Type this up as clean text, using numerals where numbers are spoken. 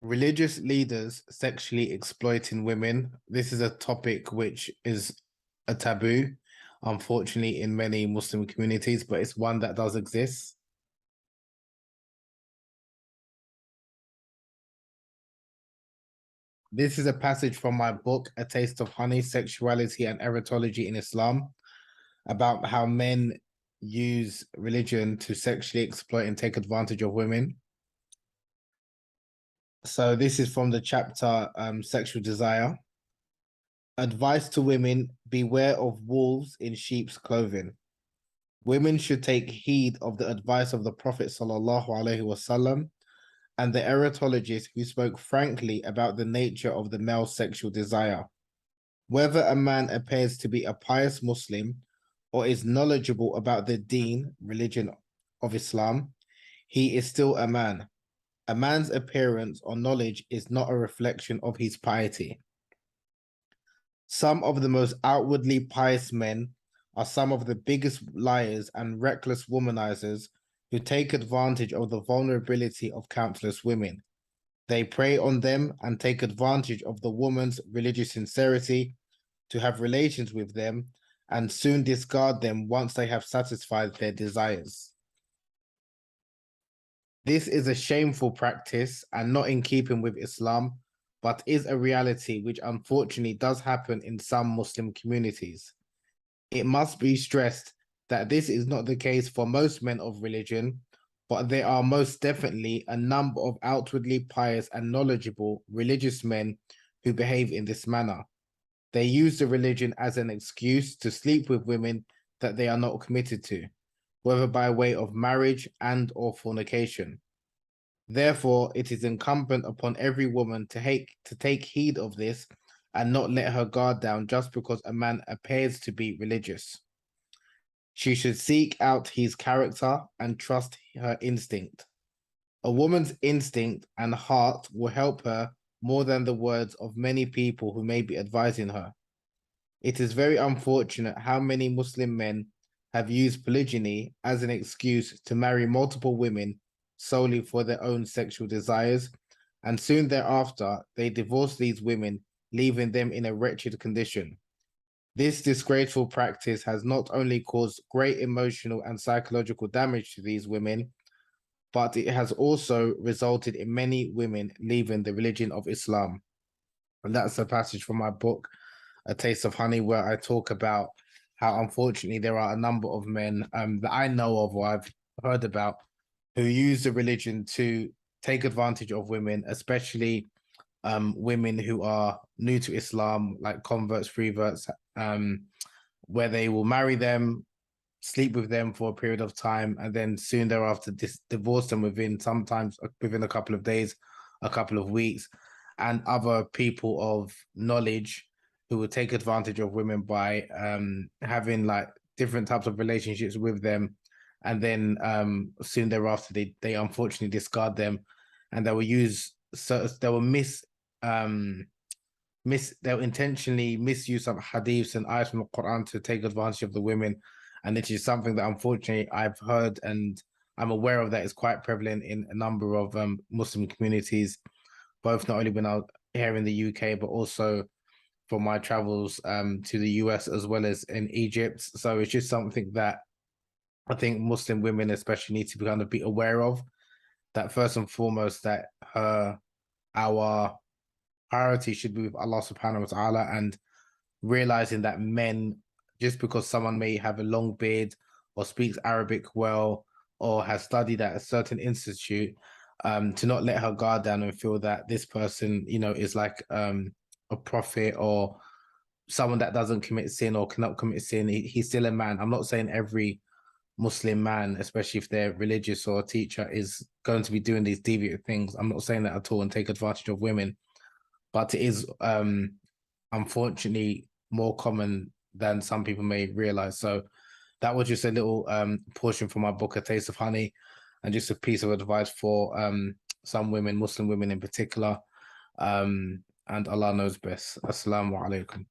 Religious leaders sexually exploiting women. This is a topic which is a taboo, unfortunately, in many Muslim communities, but it's one that does exist. This is a passage from my book, A Taste of Honey, Sexuality and Erotology in Islam, about how men use religion to sexually exploit and take advantage of women. So this is from the chapter Sexual Desire. Advice to women: beware of wolves in sheep's clothing. Women should take heed of the advice of the Prophet ﷺ and the erotologist who spoke frankly about the nature of the male sexual desire. Whether a man appears to be a pious Muslim or is knowledgeable about the deen, religion of Islam, he is still a man. A man's appearance or knowledge is not a reflection of his piety. Some of the most outwardly pious men are some of the biggest liars and reckless womanizers who take advantage of the vulnerability of countless women. They prey on them and take advantage of the woman's religious sincerity to have relations with them and soon discard them once they have satisfied their desires. This is a shameful practice and not in keeping with Islam, but is a reality which unfortunately does happen in some Muslim communities. It must be stressed that this is not the case for most men of religion, but there are most definitely a number of outwardly pious and knowledgeable religious men who behave in this manner. They use the religion as an excuse to sleep with women that they are not committed to, whether by way of marriage and or fornication. Therefore, it is incumbent upon every woman to take heed of this and not let her guard down just because a man appears to be religious. She should seek out his character and trust her instinct. A woman's instinct and heart will help her more than the words of many people who may be advising her. It is very unfortunate how many Muslim men have used polygyny as an excuse to marry multiple women solely for their own sexual desires, and soon thereafter they divorce these women, leaving them in a wretched condition. This disgraceful practice has not only caused great emotional and psychological damage to these women, but it has also resulted in many women leaving the religion of Islam. And that's a passage from my book, A Taste of Honey, where I talk about how unfortunately there are a number of men that I know of or I've heard about who use the religion to take advantage of women, especially women who are new to Islam, like converts, reverts, where they will marry them, sleep with them for a period of time, and then soon thereafter divorce them sometimes within a couple of days, a couple of weeks, and other people of knowledge who will take advantage of women by having like different types of relationships with them, and then soon thereafter they unfortunately discard them, and they will they'll intentionally misuse some hadiths and ayahs from the Quran to take advantage of the women. And it is something that unfortunately I've heard and I'm aware of that is quite prevalent in a number of Muslim communities, both not only when I was here in the UK, but also for my travels to the US as well as in Egypt. So it's just something that I think Muslim women especially need to kind of be aware of, that first and foremost that our priority should be with Allah subhanahu wa ta'ala, and realizing that men, just because someone may have a long beard or speaks Arabic well or has studied at a certain institute, to not let her guard down and feel that this person, is like a prophet or someone that doesn't commit sin or cannot commit sin. He's still a man. I'm not saying every Muslim man, especially if they're religious or a teacher, is going to be doing these deviant things. I'm not saying that at all and take advantage of women, but it is unfortunately more common than some people may realize. So that was just a little portion from my book, A Taste of Honey, and just a piece of advice for some women, Muslim women in particular. And Allah knows best. Assalamu alaikum.